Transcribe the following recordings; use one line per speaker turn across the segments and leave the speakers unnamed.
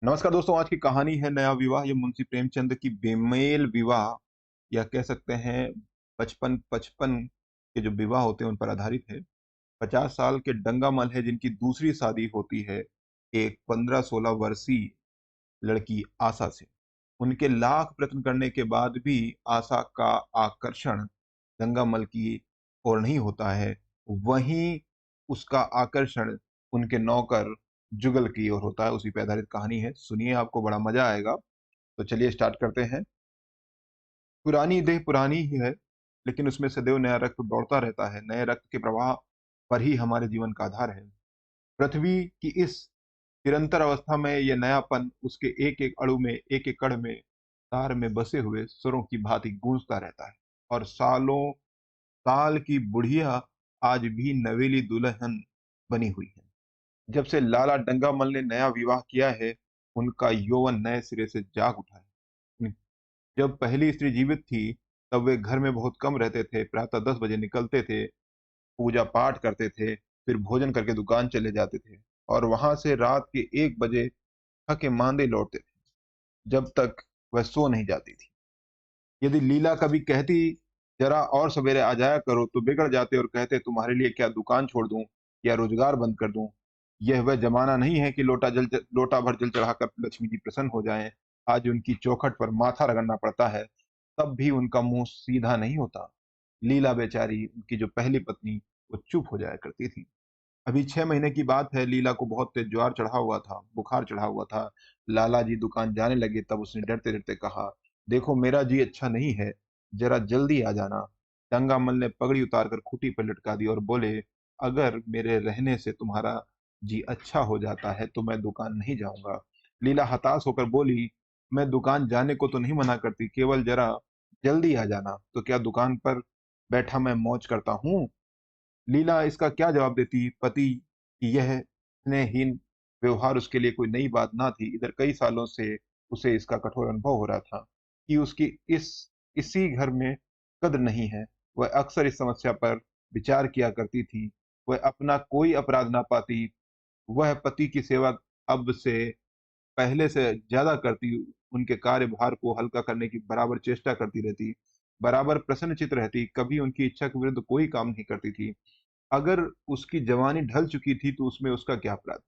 नमस्कार दोस्तों, आज की कहानी है नया विवाह। ये मुंशी प्रेमचंद की बेमेल विवाह या कह सकते हैं बचपन पचपन के जो विवाह होते हैं उन पर आधारित है। 50 साल के डंगामल है जिनकी दूसरी शादी होती है एक 15-16 वर्षीय लड़की आशा से। उनके लाख प्रयत्न करने के बाद भी आशा का आकर्षण गंगामल की ओर नहीं होता है। वहीं उसका आकर्षण उनके नौकर जुगल की ओर होता है। उसी पे आधारित कहानी है, सुनिए, आपको बड़ा मजा आएगा। तो चलिए स्टार्ट करते हैं। पुरानी देह पुरानी ही है, लेकिन उसमें सदैव नया रक्त दौड़ता रहता है। नए रक्त के प्रवाह पर ही हमारे जीवन का आधार है। पृथ्वी की इस निरंतर अवस्था में यह नयापन उसके एक एक अणु में, एक एक कण में, तार में बसे हुए स्वरों की भांति गूंजता रहता है। और सालों साल की बुढ़िया आज भी नवेली दुल्हन बनी हुई है। जब से लाला डंगामल ने नया विवाह किया है, उनका यौवन नए सिरे से जाग उठा है। जब पहली स्त्री जीवित थी, तब वे घर में बहुत कम रहते थे। प्रातः 10 बजे निकलते थे, पूजा पाठ करते थे, फिर भोजन करके दुकान चले जाते थे और वहां से रात के 1 बजे थके मांदे लौटते थे, जब तक वह सो नहीं जाती थी। यदि लीला कभी कहती, जरा और सवेरे आ जाया करो, तो बिगड़ जाते और कहते, तुम्हारे लिए क्या दुकान छोड़ दूं या रोजगार बंद कर दूं। यह वह जमाना नहीं है कि लोटा भर जल चढ़ाकर लक्ष्मी जी प्रसन्न हो जाएं। आज उनकी चौखट पर माथा रगड़ना पड़ता है, तब भी उनका मुंह सीधा नहीं होता। लीला बेचारी, उनकी जो पहली पत्नी, वो चुप हो जाया करती थी। अभी 6 महीने की बात है। लीला को बहुत तेज ज्वार चढ़ा हुआ था, बुखार चढ़ा हुआ था। लाला जी दुकान जाने लगे, तब उसने डरते डरते कहा, देखो मेरा जी अच्छा नहीं है, जरा जल्दी आ जाना। टंगामल ने पगड़ी उतारकर खूंटी पर लटका दी और बोले, अगर मेरे रहने से तुम्हारा जी अच्छा हो जाता है तो मैं दुकान नहीं जाऊंगा। लीला हताश होकर बोली, मैं दुकान जाने को तो नहीं मना करती, केवल जरा जल्दी आ जाना। तो क्या दुकान पर बैठा मैं मौज करता हूँ? लीला इसका क्या जवाब देती? पति की यह स्नेहहीन व्यवहार उसके लिए कोई नई बात ना थी। इधर कई सालों से उसे इसका कठोर अनुभव हो रहा था कि उसकी इस इसी घर में कद्र नहीं है। वह अक्सर इस समस्या पर विचार किया करती थी। वह अपना कोई अपराध ना पाती। वह पति की सेवा अब से पहले से ज्यादा करती, उनके कार्यभार को हल्का करने की बराबर चेष्टा करती रहती, बराबर प्रसन्नचित्त रहती, कभी उनकी इच्छा के विरुद्ध कोई काम नहीं करती थी। अगर उसकी जवानी ढल चुकी थी तो उसमें उसका क्या अपराध?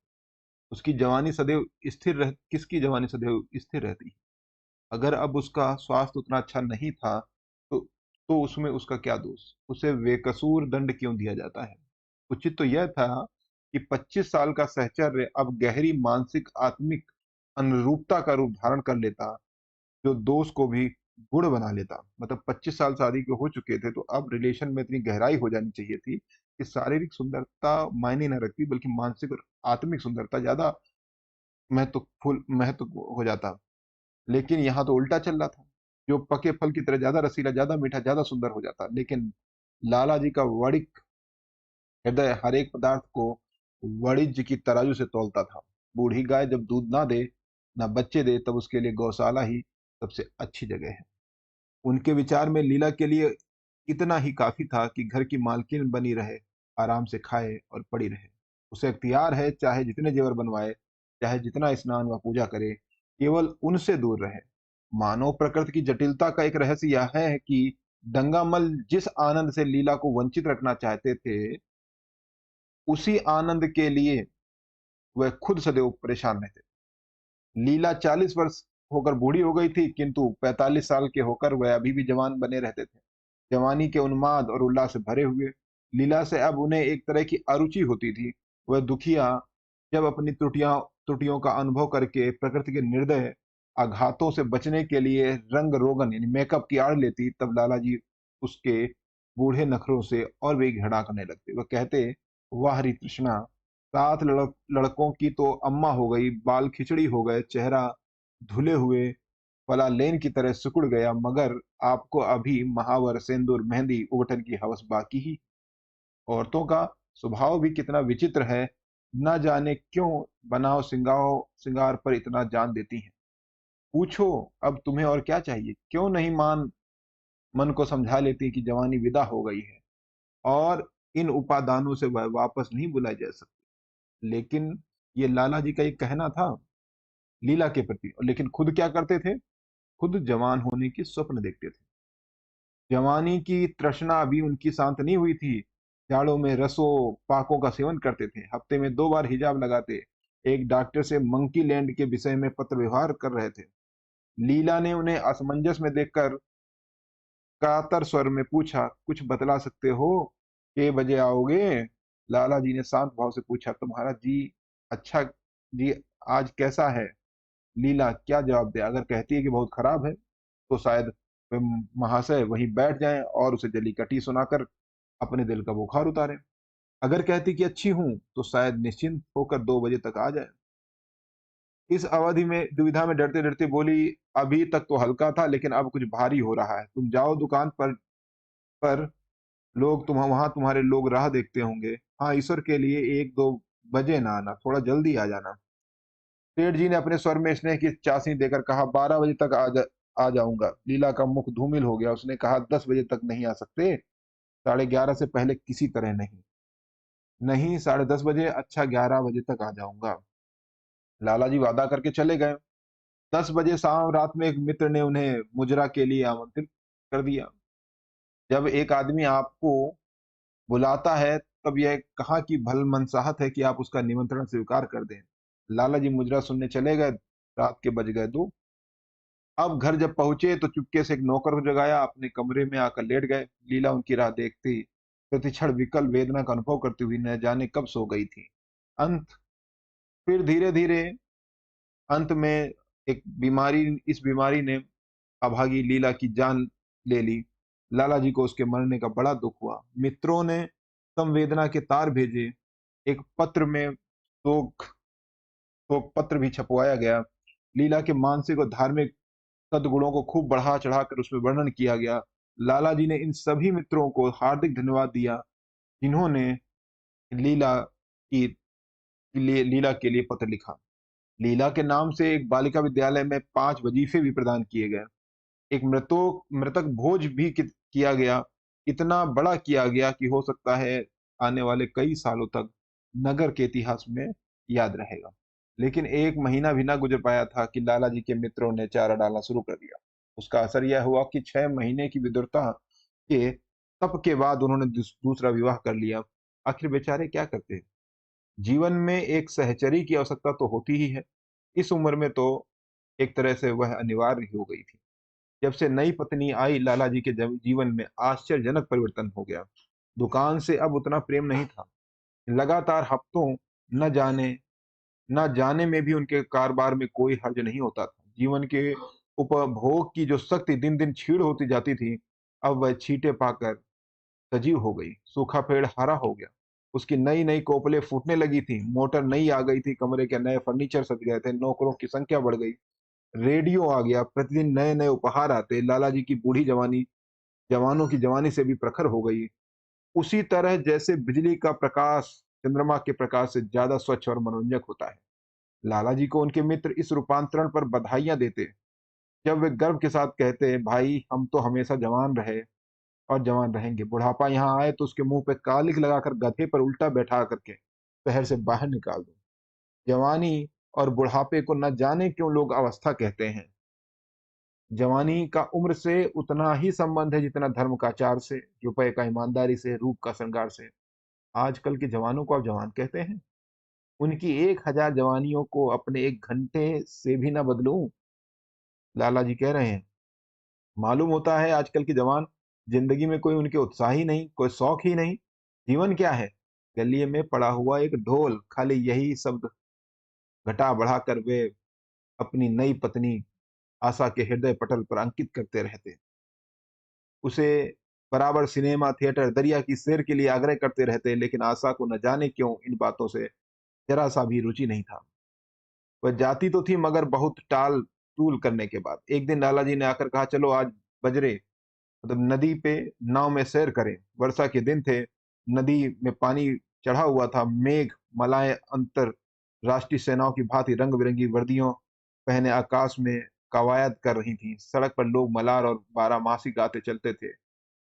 उसकी जवानी सदैव स्थिर रह किसकी जवानी सदैव स्थिर रहती? अगर अब उसका स्वास्थ्य उतना अच्छा नहीं था, तो उसमें उसका क्या दोष? उसे बेकसूर दंड क्यों दिया जाता है? उचित तो यह था कि 25 साल का सहचर्य अब गहरी मानसिक आत्मिक अनुरूपता का रूप धारण कर लेता, जो दोष को भी गुण बना लेता। मतलब 25 साल शादी के हो चुके थे, तो अब रिलेशन में इतनी गहराई हो जानी चाहिए थी कि शारीरिक सुंदरता मायने न रखती, बल्कि मानसिक और आत्मिक सुंदरता ज्यादा महत्व हो जाता। लेकिन यहाँ तो उल्टा चल रहा था। जो पके फल की तरह ज्यादा रसीला, ज्यादा मीठा, ज्यादा सुंदर हो जाता। लेकिन लाला जी का वणिक हृदय हर एक पदार्थ को वाणिज्य की तराजू से तौलता था। बूढ़ी गाय जब दूध ना दे, ना बच्चे दे, तब उसके लिए गौशाला ही सबसे अच्छी जगह है। उनके विचार में लीला के लिए इतना ही काफी था कि घर की मालकिन बनी रहे, आराम से खाए और पड़ी रहे। उसे इख्तियार है, चाहे जितने जेवर बनवाए, चाहे जितना स्नान व पूजा करे, केवल उनसे दूर रहे। मानव प्रकृति की जटिलता का एक रहस्य यह है कि डंगामल जिस आनंद से लीला को वंचित रखना चाहते थे, उसी आनंद के लिए वह खुद सदैव परेशान रहते। लीला 40 वर्ष होकर बूढ़ी हो गई थी, किंतु 45 साल के होकर वह अभी भी जवान बने रहते थे, जवानी के उन्माद और उल्लास से भरे हुए। लीला से अब उन्हें एक तरह की अरुचि होती थी। वह दुखिया जब अपनी त्रुटियां त्रुटियों का अनुभव करके प्रकृति के निर्दय आघातों से बचने के लिए रंग रोगन यानी मेकअप की आड़ लेती, तब लाला जी उसके बूढ़े नखरों से और भी घृणा करने लगते। वह कहते, वाह हरी तृष्णा, 7 लड़कों की तो अम्मा हो गई, बाल खिचड़ी हो गए, चेहरा धुले हुए पलालेन की तरह सिकुड़ गया, मगर आपको अभी महावर, सिंदूर, मेहंदी, उबटन की हवस बाकी ही। औरतों का स्वभाव भी कितना विचित्र है, न जाने क्यों बनाव सिंगाव सिंगार पर इतना जान देती हैं। पूछो, अब तुम्हें और क्या चाहिए? क्यों नहीं मन को समझा लेती कि जवानी विदा हो गई है और इन उपादानों से वह वापस नहीं बुलाई जा सकती। लेकिन ये लाला जी का एक कहना था। लीला के प्रति। लेकिन खुद क्या करते थे? खुद जवान होने की स्वप्न देखते थे। जवानी की तृष्णा अभी उनकी शांत नहीं हुई थी। जाड़ों में रसों पाकों का सेवन करते थे, हफ्ते में 2 बार हिजाब लगाते, एक डॉक्टर से मंकी लैंड के विषय में पत्र व्यवहार कर रहे थे। लीला ने उन्हें असमंजस में देखकर कातर स्वर में पूछा, कुछ बतला सकते हो? के बजे आओगे? लाला जी ने शांत भाव से पूछा, तुम्हारा जी अच्छा जी आज कैसा है? लीला क्या जवाब दे? अगर कहती है कि बहुत खराब है तो शायद वे महाशय वहीं बैठ जाएं और उसे जली कटी सुनाकर अपने दिल का बुखार उतारें। अगर कहती कि अच्छी हूं तो शायद निश्चिंत होकर 2 बजे तक आ जाए। इस अवधि में दुविधा में डरते डरते बोली, अभी तक तो हल्का था लेकिन अब कुछ भारी हो रहा है। तुम जाओ दुकान पर लोग तुम्हारे लोग राह देखते होंगे। हाँ, ईश्वर के लिए 1-2 बजे ना आना, थोड़ा जल्दी आ जाना। सेठ जी ने अपने स्वर में स्नेह की चाशनी देकर कहा, 12 बजे तक आ जाऊंगा। लीला का मुख धूमिल हो गया। उसने कहा, 10 बजे तक नहीं आ सकते? 11:30 से पहले किसी तरह नहीं। नहीं, 10:30 बजे? अच्छा, 11 बजे तक आ जाऊंगा। लाला जी वादा करके चले गए। 10 बजे शाम रात में एक मित्र ने उन्हें मुजरा के लिए आमंत्रित कर दिया। जब एक आदमी आपको बुलाता है तब यह कहाँ की भलमनसाहत है कि आप उसका निमंत्रण स्वीकार कर दें। लाला जी मुजरा सुनने चले गए। रात के बज गए 2। अब घर जब पहुंचे तो चुपके से एक नौकर को जगाया, अपने कमरे में आकर लेट गए। लीला उनकी राह देखती प्रतिक्षण विकल वेदना का अनुभव करती हुई न जाने कब सो गई थी। अंत फिर धीरे धीरे अंत में एक बीमारी इस बीमारी ने अभागी लीला की जान ले ली। लाला जी को उसके मरने का बड़ा दुख हुआ। मित्रों ने संवेदना के तार भेजे। एक पत्र में शोक पत्र भी छपवाया गया। लीला के मानसिक और धार्मिक सद्गुणों को खूब बढ़ा चढ़ाकर उसमें वर्णन किया गया। लाला जी ने इन सभी मित्रों को हार्दिक धन्यवाद दिया जिन्होंने लीला लीला के लिए पत्र लिखा। लीला के नाम से एक बालिका विद्यालय में 5 वजीफे भी प्रदान किए गए। एक मृतक भोज भी किया गया। इतना बड़ा किया गया कि हो सकता है आने वाले कई सालों तक नगर के इतिहास में याद रहेगा। लेकिन 1 महीना भी ना गुजर पाया था कि लाला जी के मित्रों ने चारा डालना शुरू कर दिया। उसका असर यह हुआ कि 6 महीने की विदुरता के तप के बाद उन्होंने दूसरा विवाह कर लिया। आखिर बेचारे क्या करते? जीवन में एक सहचरी की आवश्यकता तो होती ही है। इस उम्र में तो एक तरह से वह अनिवार्य ही हो गई थी। जब से नई पत्नी आई, लाला जी के जीवन में आश्चर्यजनक परिवर्तन हो गया। दुकान से अब उतना प्रेम नहीं था। लगातार हफ्तों न जाने न जाने में भी उनके कारोबार में कोई हर्ज नहीं होता था। जीवन के उपभोग की जो शक्ति दिन दिन क्षीण होती जाती थी, अब वह छींटे पाकर सजीव हो गई। सूखा पेड़ हरा हो गया। उसकी नई नई कोपलें फूटने लगी थी। मोटर नई आ गई थी। कमरे के नए फर्नीचर सज गए थे। नौकरों की संख्या बढ़ गई। रेडियो आ गया। प्रतिदिन नए नए उपहार आते। लाला जी की बूढ़ी जवानी जवानों की जवानी से भी प्रखर हो गई। उसी तरह जैसे बिजली का प्रकाश चंद्रमा के प्रकाश से ज्यादा स्वच्छ और मनोरंजक होता है। लाला जी को उनके मित्र इस रूपांतरण पर बधाइयां देते। जब वे गर्व के साथ कहते, भाई हम तो हमेशा जवान रहे और जवान रहेंगे। बुढ़ापा यहाँ आए तो उसके मुंह पे कालिख लगाकर गधे पर उल्टा बैठा करके शहर से बाहर निकाल दो। जवानी और बुढ़ापे को न जाने क्यों लोग अवस्था कहते हैं। जवानी का उम्र से उतना ही संबंध है जितना धर्म का आचार से, रुपए का ईमानदारी से, रूप का श्रृंगार से। आजकल के जवानों को आप जवान कहते हैं? उनकी 1,000 जवानियों को अपने 1 घंटे से भी ना बदलूं। लाला जी कह रहे हैं, मालूम होता है आजकल के जवान जिंदगी में कोई उनके उत्साह ही नहीं, कोई शौक ही नहीं। जीवन क्या है? गलिये में पड़ा हुआ एक ढोल। खाली यही शब्द घटा बढ़ाकर वे अपनी नई पत्नी आशा के हृदय पटल पर अंकित करते रहते। उसे बराबर सिनेमा, थिएटर, दरिया की सैर के लिए आग्रह करते रहते, लेकिन आशा को न जाने क्यों इन बातों से जरा सा भी रुचि नहीं था। वह जाती तो थी मगर बहुत टाल टूल करने के बाद। एक दिन लाला जी ने आकर कहा, चलो आज बजरे मतलब नदी पे नाव में सैर करें। वर्षा के दिन थे। नदी में पानी चढ़ा हुआ था। मेघ मलाएं अंतर राष्ट्रीय सेनाओं की भांति रंग बिरंगी वर्दियों पहने आकाश में कवायद कर रही थी। सड़क पर लोग मलार और बारहमासी गाते चलते थे।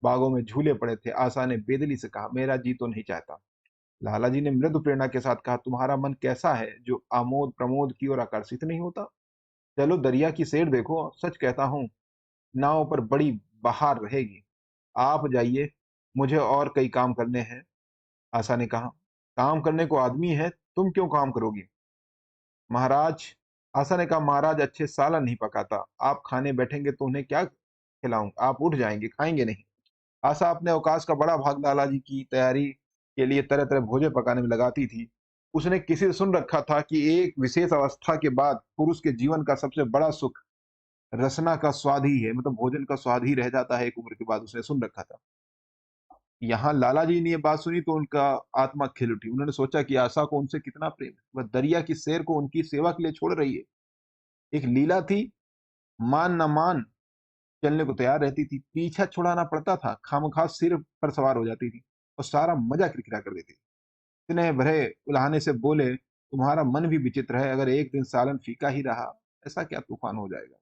बागों में झूले पड़े थे। आशा ने बेदिली से कहा, मेरा जी तो नहीं चाहता। लाला जी ने मृदु प्रेरणा के साथ कहा, तुम्हारा मन कैसा है जो आमोद प्रमोद की ओर आकर्षित नहीं होता? चलो दरिया की सैर देखो, सच कहता हूँ नाव पर बड़ी बहार रहेगी। आप जाइए, मुझे और कई काम करने हैं। आशा ने कहा, काम करने को आदमी है, तुम क्यों काम करोगी? महाराज, आशा ने कहा, महाराज अच्छे सालन नहीं पकाता, आप खाने बैठेंगे तो उन्हें क्या खिलाऊंगा? आप उठ जाएंगे, खाएंगे नहीं। आशा अपने अवकाश का बड़ा भाग लाला जी की तैयारी के लिए तरह तरह भोजन पकाने में लगाती थी। उसने किसी से सुन रखा था कि एक विशेष अवस्था के बाद पुरुष के जीवन का सबसे बड़ा सुख रसना का स्वाद ही है, मतलब भोजन का स्वाद ही रह जाता है एक उम्र के बाद, उसने सुन रखा था। यहाँ लाला जी ने ये बात सुनी तो उनका आत्मा खिल उठी। उन्होंने सोचा कि आशा को उनसे कितना प्रेम है, वह दरिया की सैर को उनकी सेवा के लिए छोड़ रही है। एक लीला थी, मान न मान चलने को तैयार रहती थी, पीछा छुड़ाना पड़ता था, खामखा सिर पर सवार हो जाती थी और सारा मजा किरकिरा कर देती थी। स्नेह भरे उल्हाने से बोले, तुम्हारा मन भी विचित्र है, अगर एक दिन सालन फीका ही रहा, ऐसा क्या तूफान हो जाएगा?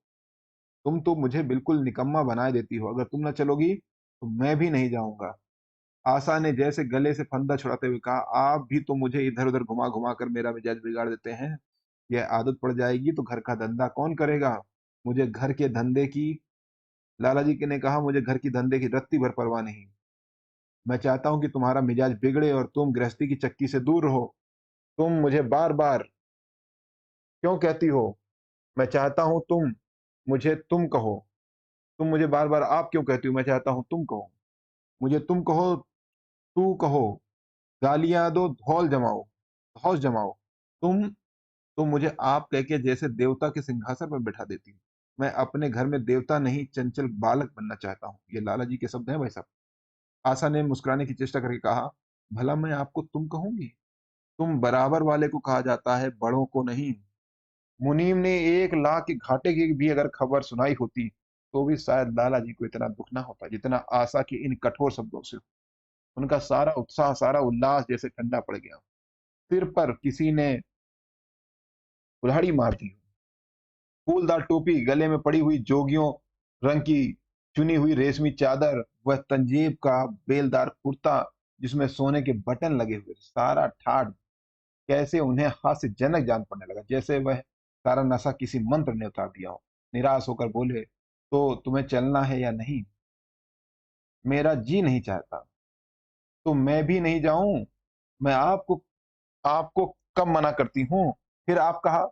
तुम तो मुझे बिल्कुल निकम्मा बनाए देती हो, अगर तुम न चलोगी तो मैं भी नहीं जाऊंगा। आशा ने जैसे गले से फंदा छुड़ाते हुए कहा, आप भी तो मुझे इधर उधर घुमा घुमा कर मेरा मिजाज बिगाड़ देते हैं। यह आदत पड़ जाएगी तो घर का धंधा कौन करेगा? मुझे घर के धंधे की लाला जी ने कहा, मुझे घर की धंधे की रत्ती भर परवाह नहीं। मैं चाहता हूं कि तुम्हारा मिजाज बिगड़े और तुम गृहस्थी की चक्की से दूर रहो। तुम मुझे बार बार क्यों कहती हो? मैं चाहता हूं तुम मुझे तुम कहो। तुम मुझे बार बार आप क्यों कहती हो? मैं चाहता हूं तुम कहो। मुझे तुम कहो, तू कहो, गालियां दो, धौस जमाओ। तुम तो मुझे आप कह के जैसे देवता के सिंहासन पर बैठा देती हो। मैं अपने घर में देवता नहीं, चंचल बालक बनना चाहता हूँ। ये लाला जी के शब्द हैं भाई साहब। आशा ने मुस्कुराने की चेष्टा करके कहा, भला मैं आपको तुम कहूंगी? तुम बराबर वाले को कहा जाता है, बड़ों को नहीं। मुनीम ने 1 लाख के घाटे की भी अगर खबर सुनाई होती तो भी शायद लाला जी को इतना दुख ना होता जितना आशा के इन कठोर शब्दों से। उनका सारा उत्साह, सारा उल्लास जैसे ठंडा पड़ गया। सिर पर किसी ने कुल्हाड़ी मार दी। फूलदार टोपी, गले में पड़ी हुई जोगियों रंग की चुनी हुई रेशमी चादर, वह तंजीब का बेलदार कुर्ता जिसमें सोने के बटन लगे हुए, सारा ठाठ कैसे उन्हें हास्यजनक जान पड़ने लगा, जैसे वह सारा नशा किसी मंत्र ने उतार दिया हो। निराश होकर बोले, तो तुम्हें चलना है या नहीं? मेरा जी नहीं चाहता। तो मैं भी नहीं जाऊं। मैं आपको आपको कब मना करती हूँ? फिर आप कहा।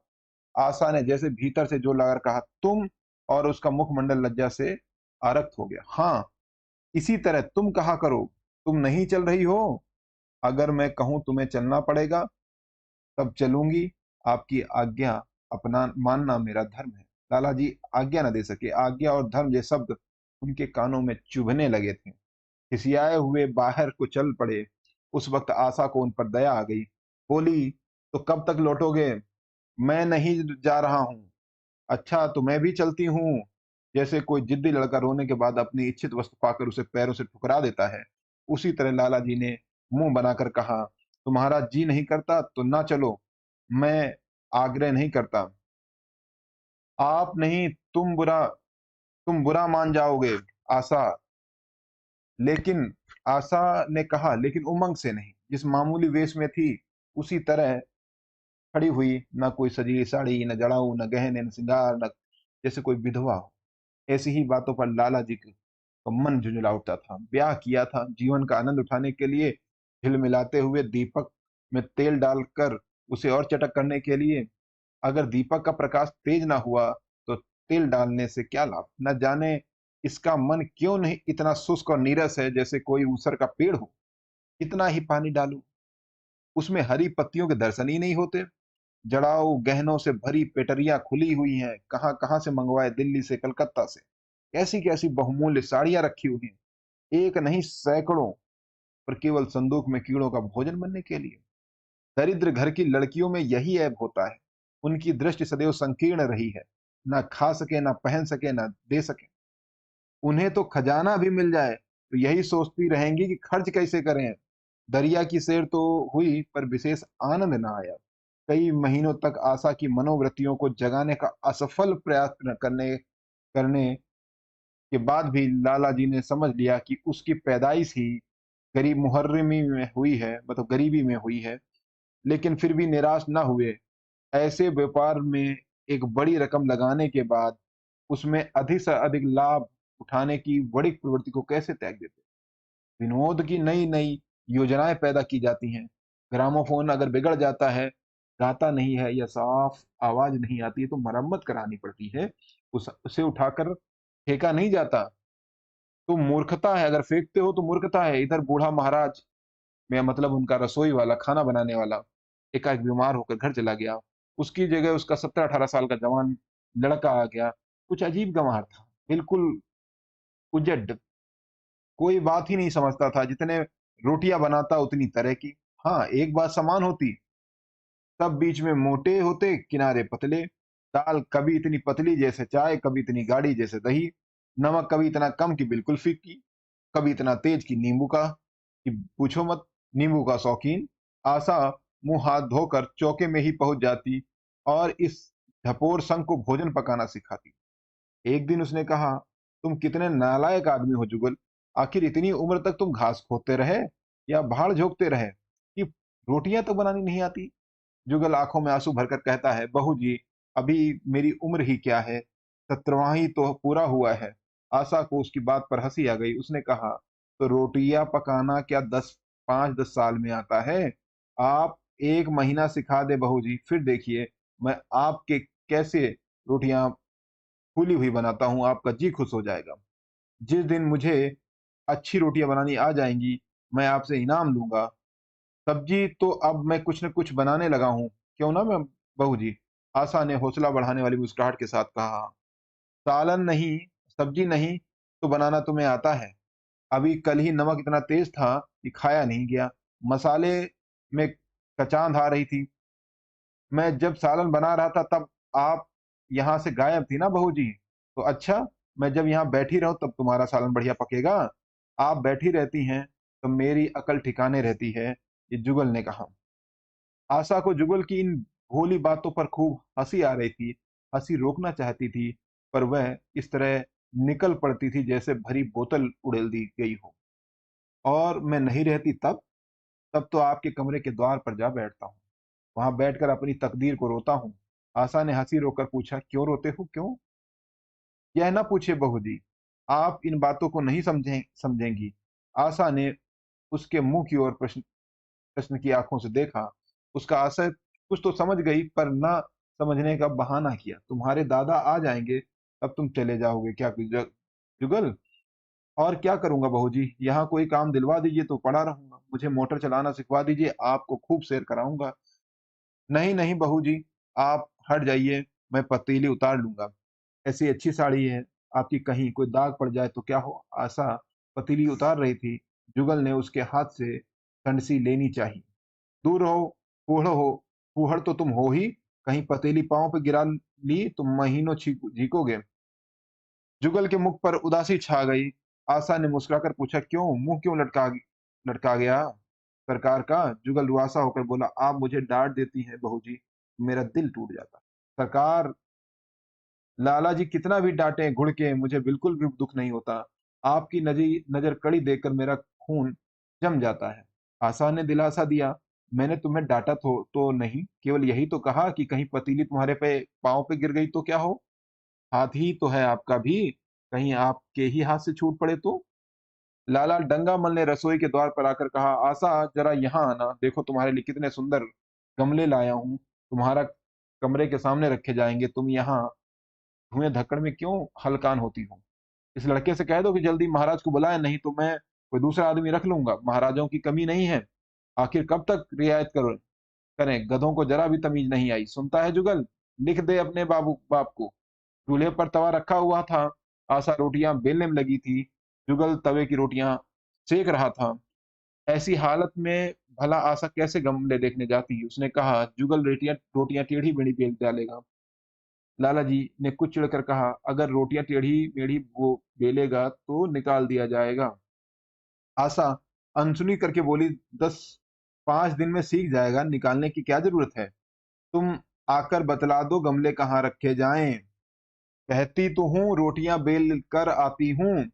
आशा ने जैसे भीतर से जोर लगाकर कहा, तुम, और उसका मुखमंडल लज्जा से आरक्त हो गया। हाँ, इसी तरह तुम कहा करो। तुम नहीं चल रही हो? अगर मैं कहूं तुम्हें चलना पड़ेगा तब चलूंगी। आपकी आज्ञा अपना मानना मेरा धर्म है। लाला जी आज्ञा न दे सके। आज्ञा और धर्म ये शब्द उनके कानों में चुभने लगे थे। खिसियाए हुए बाहर को चल पड़े। उस वक्त आशा को उन पर दया आ गई। बोली, तो कब तक लौटोगे? मैं नहीं जा रहा हूँ। अच्छा, तो मैं भी चलती हूँ। जैसे कोई जिद्दी लड़का रोने के बाद अपनी इच्छित वस्तु पाकर उसे पैरों से ठुकरा देता है, उसी तरह लाला जी ने मुंह बनाकर कहा, तुम्हारा जी नहीं करता तो ना चलो। मैं आग्रह नहीं करता। आप नहीं, तुम बुरा मान जाओगे। आशा लेकिन आशा ने कहा, लेकिन उमंग से नहीं। जिस मामूली वेश में थी उसी तरह खड़ी हुई, न कोई सजी साड़ी, न जड़ाऊ, न गहने, न श्रृंगार, न जैसे कोई विधवा हो। ऐसी ही बातों पर लाला जी का मन झुंझुला उठता था। ब्याह किया था जीवन का आनंद उठाने के लिए, झिलमिलाते हुए दीपक में तेल डालकर उसे और चटक करने के लिए। अगर दीपक का प्रकाश तेज ना हुआ तो तेल डालने से क्या लाभ? न जाने इसका मन क्यों नहीं इतना शुष्क और नीरस है, जैसे कोई ऊसर का पेड़ हो। कितना ही पानी डालूं, उसमें हरी पत्तियों के दर्शन ही नहीं होते। जड़ाऊ गहनों से भरी पेटरियां खुली हुई हैं, कहां कहां से मंगवाए, दिल्ली से, कलकत्ता से। कैसी कैसी बहुमूल्य साड़ियां रखी हुई हैं, एक नहीं सैकड़ों, पर केवल संदूक में कीड़ों का भोजन बनने के लिए। दरिद्र घर की लड़कियों में यही ऐब होता है, उनकी दृष्टि सदैव संकीर्ण रही है। ना खा सके, ना पहन सके, ना दे सके। उन्हें तो खजाना भी मिल जाए तो यही सोचती रहेंगी कि खर्च कैसे करें। दरिया की सैर तो हुई पर विशेष आनंद ना आया। कई महीनों तक आशा की मनोवृत्तियों को जगाने का असफल प्रयास करने करने के बाद भी लाला जी ने समझ लिया कि उसकी पैदाइश ही गरीब मुहर्रिमी में हुई है, मतलब गरीबी में हुई है। लेकिन फिर भी निराश ना हुए। ऐसे व्यापार में एक बड़ी रकम लगाने के बाद उसमें अधिक से अधिक लाभ उठाने की बड़ी प्रवृत्ति को कैसे त्याग देते? विनोद की नई-नई योजनाएँ पैदा की जाती हैं। ग्रामोफ़ोन अगर बिगड़ जाता है, गाता नहीं है या साफ आवाज़ नहीं आती है तो मरम्मत करानी पड़ती है। उसे उठाकर फेंका नहीं जाता। तो मूर्खता है, अगर फेंकते हो तो मूर्खता है। इधर बूढ़ा महाराज मैं मतलब उनका रसोई वाला, खाना बनाने वाला, एकाएक बीमार होकर घर चला गया। उसकी जगह उसका 17-18 साल का जवान लड़का आ गया। कुछ अजीब गँवार था, बिल्कुल उजड्ड, कोई बात ही नहीं समझता था, जितने रोटियाँ बनाता उतनी तरह की। हाँ, एक बात समान होती, सब बीच में मोटे होते, किनारे पतले। दाल कभी इतनी पतली जैसे चाय, कभी इतनी गाढ़ी जैसे दही। नमक कभी इतना कम कि बिल्कुल फीकी, कभी इतना तेज कि नींबू का कि पूछो मत। नींबू का शौकीन। आशा मुँह हाथ धोकर चौके में ही पहुँच जाती और इस ढपोर संग को भोजन पकाना सिखाती। एक दिन उसने कहा, "तुम कितने नालायक आदमी हो जुगल! आखिर इतनी उम्र तक तुम घास खोदते रहे या भाड़ झोंकते रहे कि रोटियाँ तक बनानी नहीं आती?" जुगल आँखों में आँसू भरकर कहता है, "बहू जी, अभी मेरी उम्र ही क्या है, 17वाँ ही तो पूरा हुआ है।" आशा को उसकी बात पर हँसी आ गई। उसने कहा, "तो रोटियाँ पकाना क्या 5-10 साल में आता है? आप 1 महीना सिखा दें बहू जी, फिर देखिए मैं आपके कैसे रोटियाँ फूली हुई बनाता हूँ, आपका जी खुश हो जाएगा। जिस दिन मुझे अच्छी रोटियाँ बनानी आ जाएँगी, मैं आपसे इनाम लूँगा। सब्ज़ी तो अब मैं कुछ न कुछ बनाने लगा हूँ, क्यों ना मैं बहू जी?" आशा ने हौसला बढ़ाने वाली मुस्कुराहट के साथ कहा, "सालन नहीं, सब्ज़ी नहीं तो बनाना तुम्हें आता है। अभी कल ही नमक इतना तेज़ था कि खाया नहीं गया। मसाले में कचांध आ रही थी। मैं जब सालन बना रहा था तब आप यहाँ से गायब थी ना बहू जी। तो अच्छा, मैं जब यहाँ बैठी रहूँ तब तुम्हारा सालन बढ़िया पकेगा। आप बैठी रहती हैं तो मेरी अकल ठिकाने रहती है।" ये जुगल ने कहा। आशा को जुगल की इन भोली बातों पर खूब हँसी आ रही थी। हँसी रोकना चाहती थी, पर वह इस तरह निकल पड़ती थी जैसे भरी बोतल उड़ेल दी गई हो। "और मैं नहीं रहती तब? तब तो आपके कमरे के द्वार पर जा बैठता हूँ। वहाँ बैठकर अपनी तकदीर को रोता हूँ।" आशा ने हँसी रोककर पूछा, "क्यों रोते हो, क्यों?" "यह ना पूछिए बहू जी, आप इन बातों को नहीं समझेंगी।" आशा ने उसके मुँह की ओर प्रश्न प्रश्न की आँखों से देखा। उसका आशय कुछ तो समझ गई पर ना समझने का बहाना किया। "तुम्हारे दादा आ जाएँगे, तब तुम चले जाओगे क्या जुगल? और क्या करूँगा बहू जी, यहाँ कोई काम दिलवा दीजिए तो पड़ा रहूँगा। मुझे मोटर चलाना सिखवा दीजिए, आपको खूब सैर कराऊँगा।" "नहीं, नहीं बहू जी, आप हट जाइए, मैं पतीली उतार लूँगा। ऐसी अच्छी साड़ी है, आपकी कहीं कोई दाग पड़ जाए तो क्या हो?" आशा पतीली उतार रही थी। जुगल ने उसके हाथ से संडसी लेनी चाही। "दूर रहो, फूहड़ तो तुम हो ही, कहीं पतीली पाँव पे गिरा ली तो महीनों झीकोगे।" जुगल के मुख पर उदासी छा गई। आशा ने मुस्कुराकर पूछा, "क्यों? मुँह क्यों लटका गया सरकार का?" जुगल रुआँसा होकर बोला, "आप मुझे डाँट देती हैं बहू जी, मेरा दिल टूट जाता। सरकार लाला जी कितना भी डाँटे, घुड़के, मुझे बिल्कुल भी दुःख नहीं होता। आपकी नज़र कड़ी देखकर मेरा खून जम जाता है।" आशा ने दिलासा दिया, "मैंने तुम्हें डाँटा तो नहीं, केवल यही तो कहा कि कहीं पतीली तुम्हारे पाँव पे गिर गई तो क्या हो? हाथ ही तो है आपका भी, कहीं आपके ही हाथ से छूट पड़े तो?" लाला डंगामल ने रसोई के द्वार पर आकर कहा, "आशा जरा यहाँ आना, देखो तुम्हारे लिए कितने सुंदर गमले लाया हूँ, तुम्हारा कमरे के सामने रखे जाएँगे, तुम यहाँ धुएँ धक्कड़ में क्यों हलकान होती हो? इस लड़के से कह दो कि जल्दी महाराज को बुलाए, नहीं तो मैं कोई दूसरा आदमी रख लूँगा, महाराजाओं की कमी नहीं है। आखिर कब तक रियायत करें, गधों को जरा भी तमीज़ नहीं आई। सुनता है जुगल? लिख दे अपने बाप को।" चूल्हे पर तवा रखा हुआ था। आशा रोटियां बेलने में लगी थी। जुगल तवे की रोटियां सेक रहा था। ऐसी हालत में भला आशा कैसे गमले देखने जाती? उसने कहा, "जुगल रोटियां रोटियां टेढ़ी मेढ़ी बेल डालेगा।" लाला जी ने कुछ चिढ़कर कहा, "अगर रोटियां टेढ़ी मेढ़ी वो बेलेगा तो निकाल दिया जाएगा।" आशा अनसुनी करके बोली, "10 5 दिन में सीख जाएगा, निकालने की क्या जरूरत है? तुम आकर बतला दो गमले कहाँ रखे जाएं। कहती तो हूँ रोटियां बेल कर आती हूँ।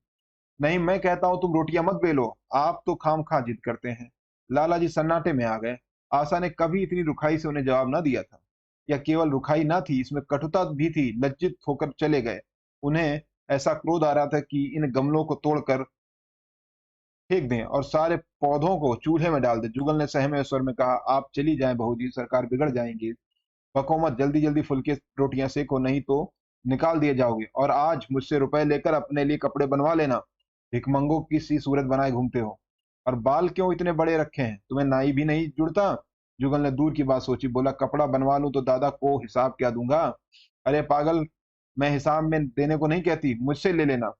नहीं, मैं कहता हूँ तुम रोटियां मत बेलो, आप तो खामखा जिद करते हैं।" लाला जी सन्नाटे में आ गए। आशा ने कभी इतनी रुखाई से उन्हें जवाब न दिया था। या केवल रुखाई ना थी, इसमें कटुता भी थी। लज्जित होकर चले गए। उन्हें ऐसा क्रोध आ रहा था कि इन गमलों को तोड़कर फेंक दें और सारे पौधों को चूल्हे में डाल दें। जुगल ने सहमे स्वर में कहा, आप चली जाएं बहू जी, सरकार बिगड़ जाएंगे। पको मत, जल्दी जल्दी फुलके रोटियां सेको, नहीं तो निकाल दिए जाओगे। और आज मुझसे रुपए लेकर अपने लिए कपड़े बनवा लेना। भिकमंगों की सी सूरत बनाए घूमते हो। और बाल क्यों इतने बड़े रखे हैं, तुम्हें नाई भी नहीं जुड़ता? जुगल ने दूर की बात सोची, बोला, कपड़ा बनवा लूं तो दादा को हिसाब क्या दूंगा? अरे पागल, मैं हिसाब में देने को नहीं कहती, मुझसे ले लेना।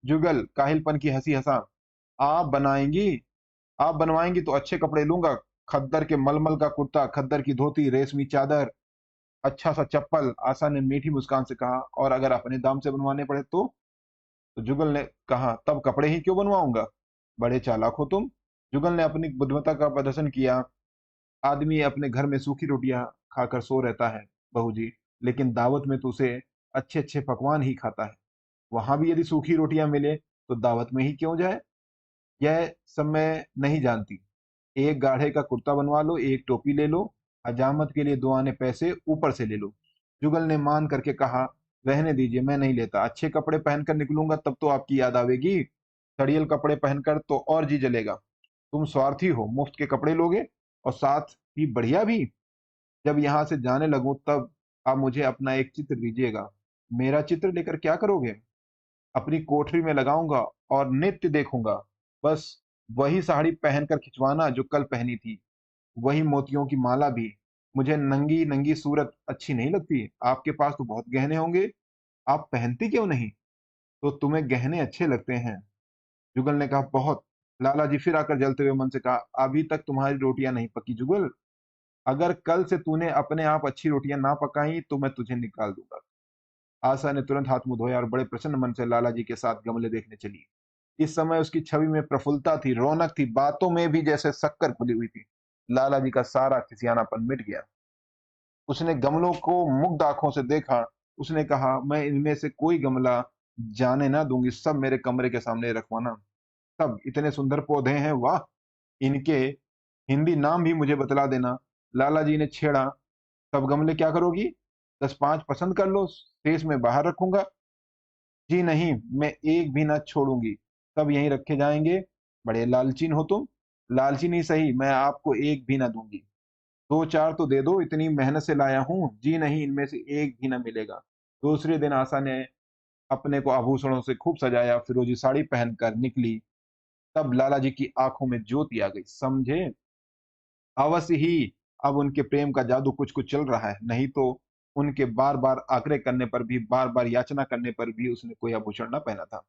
जुगल काहिलपन की हंसी हंसा, आप बनाएंगी? आप बनवाएंगी तो अच्छे कपड़े लूंगा। खद्दर के मलमल का कुर्ता, खद्दर की धोती, रेशमी चादर, अच्छा सा चप्पल। आशा ने मीठी मुस्कान से कहा, और अगर अपने दाम से बनवाने पड़े तो जुगल ने कहा, तब कपड़े ही क्यों बनवाऊंगा? बड़े चालाक हो तुम। जुगल ने अपनी बुद्धिमत्ता का प्रदर्शन किया। आदमी अपने घर में सूखी रोटियां खाकर सो रहता है बहू जी, लेकिन दावत में तो उसे अच्छे अच्छे पकवान ही खाता है। वहां भी यदि सूखी रोटियां मिले तो दावत में ही क्यों जाए? यह सब मैं नहीं जानती। एक गाढ़े का कुर्ता बनवा लो, एक टोपी ले लो, हजामत के लिए 2 आने पैसे ऊपर से ले लो। जुगल ने मान करके कहा, रहने दीजिए, मैं नहीं लेता। अच्छे कपड़े पहनकर निकलूंगा तब तो आपकी याद आवेगी। सड़ियल कपड़े पहनकर तो और जी जलेगा। तुम स्वार्थी हो, मुफ्त के कपड़े लोगे और साथ ही बढ़िया भी। जब यहाँ से जाने लगूं तब आप मुझे अपना एक चित्र दीजिएगा। मेरा चित्र लेकर क्या करोगे? अपनी कोठरी में लगाऊंगा और नित्य देखूंगा। बस वही साड़ी पहनकर खिंचवाना जो कल पहनी थी, वही मोतियों की माला भी। मुझे नंगी नंगी सूरत अच्छी नहीं लगती। आपके पास तो बहुत गहने होंगे, आप पहनती क्यों नहीं? तो तुम्हें गहने अच्छे लगते हैं? जुगल ने कहा, बहुत। लाला जी फिर आकर जलते हुए मन से कहा, अभी तक तुम्हारी रोटियां नहीं पकी जुगल। अगर कल से तूने अपने आप अच्छी रोटियां ना पकाई तो मैं तुझे निकाल दूंगा। आशा ने तुरंत हाथ मुंह धोया और बड़े प्रसन्न मन से लाला जी के साथ गमले देखने चली। इस समय उसकी छवि में प्रफुल्लता थी, रौनक थी, बातों में भी जैसे शक्कर खुली हुई थी। लाला जी का सारा खिसियानापन मिट गया। उसने गमलों को मुग्ध आंखों से देखा। उसने कहा, मैं इनमें से कोई गमला जाने ना दूंगी, सब मेरे कमरे के सामने रखवाना। सब इतने सुंदर पौधे हैं, वाह! इनके हिंदी नाम भी मुझे बतला देना। लाला जी ने छेड़ा, सब गमले क्या करोगी? 10-5 पसंद कर लो, शेष में बाहर रखूंगा। जी नहीं, मैं एक भी ना छोड़ूंगी, सब यहीं रखे जाएंगे। बड़े लालचीन हो तुम। लालची नहीं सही, मैं आपको एक भी ना दूंगी। 2-4 तो दे दो, इतनी मेहनत से लाया हूं। जी नहीं, इनमें से एक भी ना मिलेगा। दूसरे दिन आशा ने अपने को आभूषणों से खूब सजाया, फिरोजी साड़ी पहनकर निकली। तब लाला जी की आंखों में ज्योति आ गई। समझे, अवश्य ही अब उनके प्रेम का जादू कुछ कुछ चल रहा है, नहीं तो उनके बार बार आग्रह करने पर भी, बार बार याचना करने पर भी उसने कोई आभूषण न पहना था।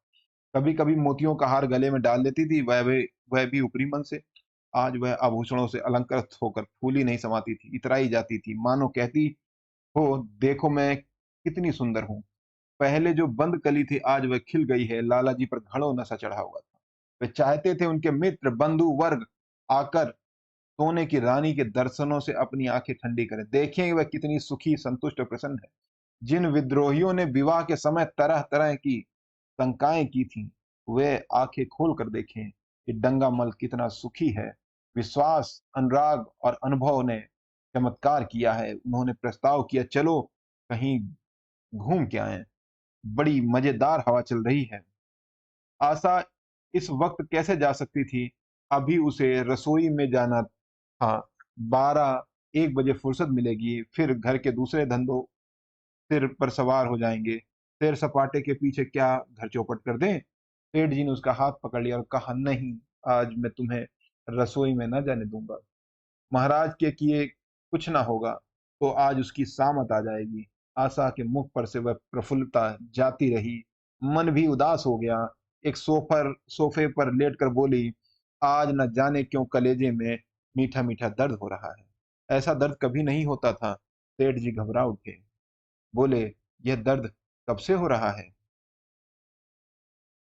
कभी कभी मोतियों का हार गले में डाल लेती थी, वह भी ऊपरी मन से। आज वह आभूषणों से अलंकृत होकर फूली नहीं समाती थी, इतराई जाती थी, मानो कहती हो, देखो मैं कितनी सुंदर हूँ। पहले जो बंद कली थी आज वह खिल गई है। लाला जी पर घड़ों नशा चढ़ा हुआ था। वे चाहते थे उनके मित्र बंधु वर्ग आकर सोने की रानी के दर्शनों से अपनी आंखें ठंडी करें, देखें वह कितनी सुखी, संतुष्ट और प्रसन्न है। जिन विद्रोहियों ने विवाह के समय तरह तरह की शंकाएं की थी, वे आंखें खोल कर देखें कि डंगामल कितना सुखी है। विश्वास, अनुराग और अनुभव ने चमत्कार किया है। उन्होंने प्रस्ताव किया, चलो कहीं घूम के आए। बड़ी मजेदार हवा चल रही है। आशा इस वक्त कैसे जा सकती थी? अभी उसे रसोई में जाना था। 12-1 बजे फुर्सत मिलेगी, फिर घर के दूसरे धंधों सिर पर सवार हो जाएंगे। सैर सपाटे के पीछे क्या घर चौपट कर दें? सेठ जी ने उसका हाथ पकड़ लिया और कहा, नहीं, आज मैं तुम्हें रसोई में न जाने दूंगा। महाराज के किए कुछ ना होगा तो आज उसकी सामत आ जाएगी। आशा के मुख पर से वह प्रफुल्लता जाती रही। मन भी उदास हो गया। एक सोफे पर लेटकर बोली, आज न जाने क्यों कलेजे में मीठा मीठा दर्द हो रहा है। ऐसा दर्द कभी नहीं होता था। सेठ जी घबरा उठे, बोले, यह दर्द कब से हो रहा है?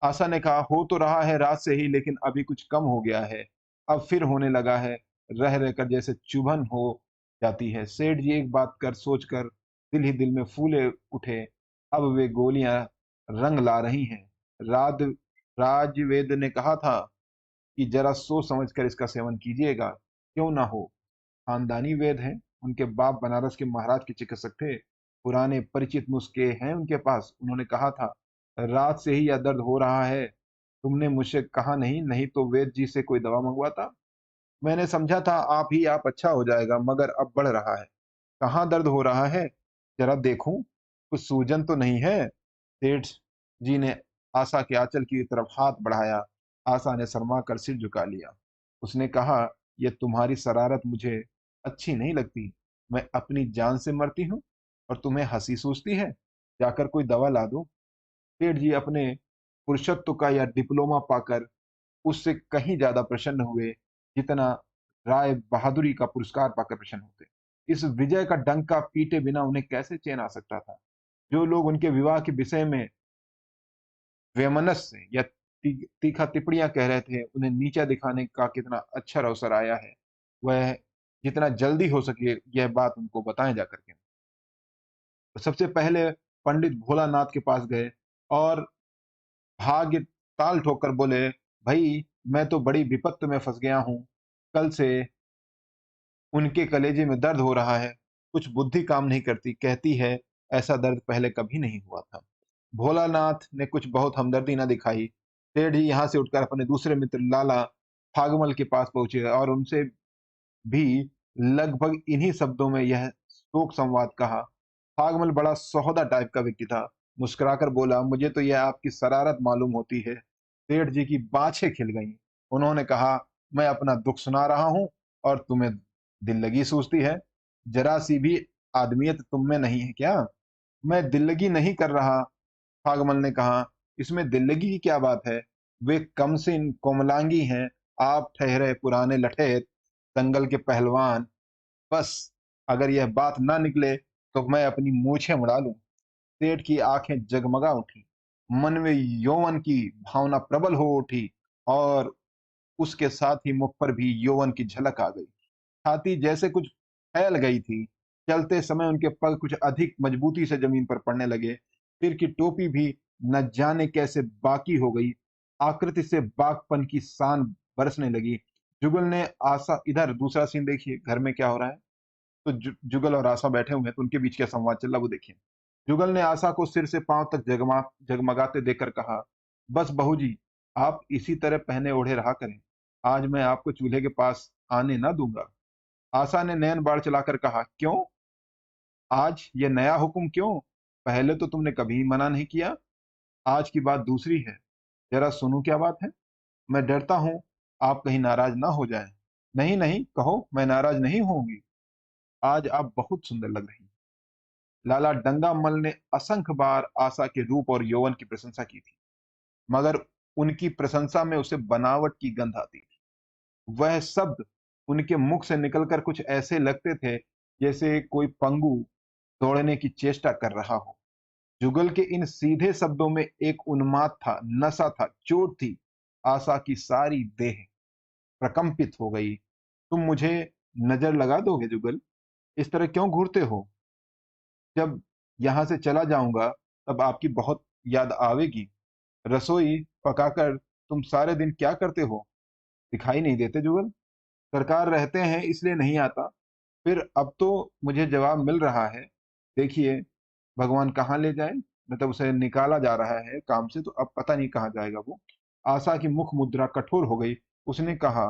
आशा ने कहा, हो तो रहा है रात से ही, लेकिन अभी कुछ कम हो गया है। अब फिर होने लगा है, रह रहकर जैसे चुभन हो जाती है। सेठ जी एक बात कर सोचकर दिल ही दिल में फूले उठे। अब वे गोलियां रंग ला रही हैं। राज राजवेद ने कहा था कि जरा सोच समझकर इसका सेवन कीजिएगा। क्यों ना हो, खानदानी वेद है, उनके बाप बनारस के महाराज के चिकित्सक थे। पुराने परिचित नुस्खे हैं उनके पास। उन्होंने कहा था, रात से ही यह दर्द हो रहा है। तुमने मुझसे कहा नहीं, नहीं तो वैद्य जी से कोई दवा मंगवाता। मैंने समझा था आप अच्छा हो जाएगा, मगर अब बढ़ रहा है। कहाँ दर्द हो रहा है? जरा देखूं, कुछ सूजन तो नहीं है? सेठ जी ने आशा के आंचल की तरफ हाथ बढ़ाया। आशा ने शर्मा कर सिर झुका लिया। उसने कहा, यह तुम्हारी शरारत मुझे अच्छी नहीं लगती। मैं अपनी जान से मरती हूँ और तुम्हें हंसी सूझती है। जाकर कोई दवा ला दो। सेठ जी अपने पुरुषत्व का यह डिप्लोमा पाकर उससे कहीं ज्यादा प्रसन्न हुए, जितना राय बहादुरी का पुरस्कार पाकर प्रसन्न होते। इस विजय का डंका पीटे बिना उन्हें कैसे चैन आ सकता था? जो लोग उनके विवाह के विषय में वैमनस्य या तीखा टिप्पणियां कह रहे थे, उन्हें नीचा दिखाने का कितना अच्छा अवसर आया है। वह जितना जल्दी हो सके यह बात उनको बताएं जाकर के। तो सबसे पहले पंडित भोलानाथ के पास गए और भाग्य ताल ठोकर बोले, भाई मैं तो बड़ी विपत्त में फंस गया हूँ। कल से उनके कलेजे में दर्द हो रहा है। कुछ बुद्धि काम नहीं करती, कहती है ऐसा दर्द पहले कभी नहीं हुआ था। भोलानाथ ने कुछ बहुत हमदर्दी न दिखाई। सेठ जी यहाँ से उठकर अपने दूसरे मित्र लाला फागमल के पास पहुंचे और उनसे भी लगभग इन्हीं शब्दों में यह शोक संवाद कहा। भागमल बड़ा सौहदा टाइप का व्यक्ति था। मुस्कुराकर बोला, मुझे तो यह आपकी शरारत मालूम होती है। सेठ जी की बाछें खिल गईं। उन्होंने कहा, मैं अपना दुख सुना रहा हूं और तुम्हें दिल लगी सूझती है। जरा सी भी आदमियत तुम में नहीं है क्या? मैं दिल लगी नहीं कर रहा, भागमल ने कहा। इसमें दिल लगी की क्या बात है? वे कमसिन कोमलांगी हैं। आप ठहरे पुराने लठेत दंगल के पहलवान। बस अगर यह बात ना निकले तो मैं अपनी मूछें मुड़ा लूं। सेठ की आंखें जगमगा उठी। मन में यौवन की भावना प्रबल हो उठी और उसके साथ ही मुख पर भी यौवन की झलक आ गई। छाती जैसे कुछ फैल गई थी। चलते समय उनके पग कुछ अधिक मजबूती से जमीन पर पड़ने लगे। सिर की टोपी भी न जाने कैसे बाकी हो गई। आकृति से बागपन की शान बरसने लगी। जुगल ने आशा इधर दूसरा सीन देखिए, घर में क्या हो रहा है। तो जुगल और आशा बैठे हुए हैं, तो उनके बीच क्या संवाद चल रहा है वो देखिए। जुगल ने आशा को सिर से पांव तक जगमगाते देखकर कहा, बस बहू जी, आप इसी तरह पहने ओढ़े रहा करें। आज मैं आपको चूल्हे के पास आने ना दूंगा। आशा ने नैन बाढ़ चलाकर कहा, क्यों? आज ये नया हुक्म क्यों? पहले तो तुमने कभी मना नहीं किया। आज की बात दूसरी है। जरा सुनूं क्या बात है। मैं डरता हूं आप कहीं नाराज ना हो जाएं। नहीं नहीं, कहो, मैं नाराज नहीं होंगी। आज आप बहुत सुंदर लग रही हैं। लाला डंगामल ने असंख्य बार आशा के रूप और यौवन की प्रशंसा की थी, मगर उनकी प्रशंसा में उसे बनावट की गंध आती थी। वह शब्द उनके मुख से निकलकर कुछ ऐसे लगते थे जैसे कोई पंगु दौड़ने की चेष्टा कर रहा हो। जुगल के इन सीधे शब्दों में एक उन्माद था, नशा था, चोट थी। आशा की सारी देह प्रकंपित हो गई। तुम मुझे नजर लगा दोगे जुगल? इस तरह क्यों घूरते हो? जब यहाँ से चला जाऊंगा तब आपकी बहुत याद आवेगी। रसोई पकाकर तुम सारे दिन क्या करते हो? दिखाई नहीं देते जुगल? सरकार रहते हैं इसलिए नहीं आता। फिर अब तो मुझे जवाब मिल रहा है। देखिए, भगवान कहाँ ले जाए। मतलब उसे निकाला जा रहा है काम से, तो अब पता नहीं कहाँ जाएगा वो। आशा की मुख मुद्रा कठोर हो गई। उसने कहा,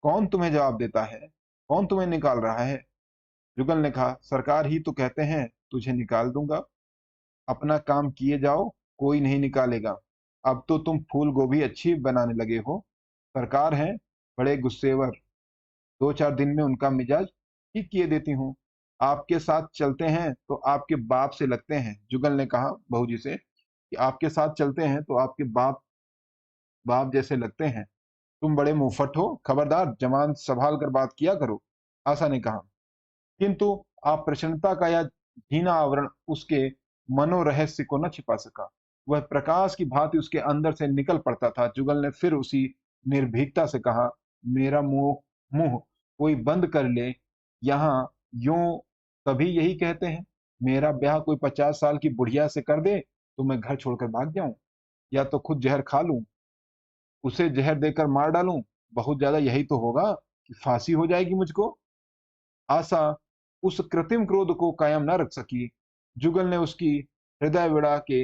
कौन तुम्हें जवाब देता है? कौन तुम्हें निकाल रहा है? जुगल ने कहा, सरकार ही तो कहते हैं तुझे निकाल दूंगा। अपना काम किए जाओ, कोई नहीं निकालेगा। अब तो तुम फूल गोभी अच्छी बनाने लगे हो। सरकार हैं बड़े गुस्सेवर। 2-4 दिन में उनका मिजाज ठीक किए देती हूँ। आपके साथ चलते हैं तो आपके बाप से लगते हैं। जुगल ने कहा बहू जी से कि आपके साथ चलते हैं तो आपके बाप बाप जैसे लगते हैं। तुम बड़े मुंहफट हो, खबरदार जबान संभाल कर बात किया करो। आशा ने कहा। किंतु आप प्रसन्नता का यह घृणा आवरण उसके मनोरहस्य को न छिपा सका। वह प्रकाश की भांति उसके अंदर से निकल पड़ता था। जुगल ने फिर उसी निर्भीकता से कहा, मेरा मुंह मुंह कोई बंद कर ले। यहाँ यूं सभी यही कहते हैं। मेरा ब्याह कोई 50 साल की बुढ़िया से कर दे तो मैं घर छोड़कर भाग जाऊं, या तो खुद जहर खा लूं, उसे जहर देकर मार डालूं। बहुत ज्यादा यही तो होगा कि फांसी हो जाएगी मुझको। आशा उस कृत्रिम क्रोध को कायम न रख सकी। जुगल ने उसकी हृदय वीड़ा के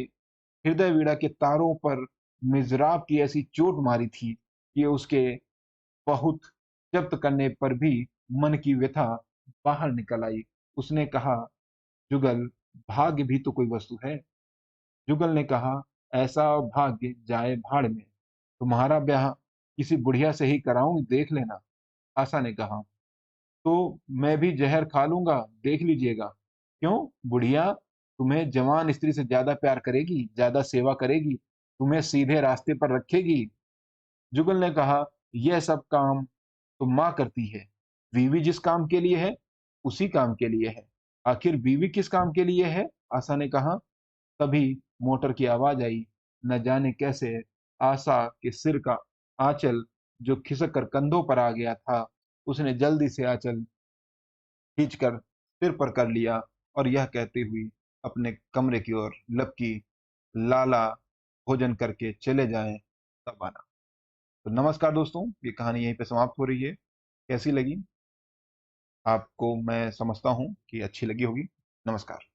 हृदय वीड़ा के तारों पर मिज़राब की ऐसी चोट मारी थी कि उसके बहुत जब्त करने पर भी मन की व्यथा बाहर निकल आई। उसने कहा, जुगल, भाग्य भी तो कोई वस्तु है। जुगल ने कहा, ऐसा भाग्य जाए भाड़ में। तुम्हारा ब्याह किसी बुढ़िया से ही कराऊं, देख लेना। आशा ने कहा, तो मैं भी जहर खा लूंगा, देख लीजिएगा। क्यों? बुढ़िया तुम्हें जवान स्त्री से ज्यादा प्यार करेगी, ज्यादा सेवा करेगी, तुम्हें सीधे रास्ते पर रखेगी। जुगल ने कहा, यह सब काम तो माँ करती है। बीवी जिस काम के लिए है, उसी काम के लिए है। आखिर बीवी किस काम के लिए है? आशा ने कहा। तभी मोटर की आवाज आई। न जाने कैसे आशा के सिर का आंचल जो खिसक कर कंधों पर आ गया था, उसने जल्दी से आंचल खींचकर सिर पर कर लिया और यह कहती हुई अपने कमरे की ओर लपकी, लाला भोजन करके चले जाएं तब आना। तो नमस्कार दोस्तों, ये कहानी यहीं पे समाप्त हो रही है। कैसी लगी? आपको मैं समझता हूँ कि अच्छी लगी होगी। नमस्कार।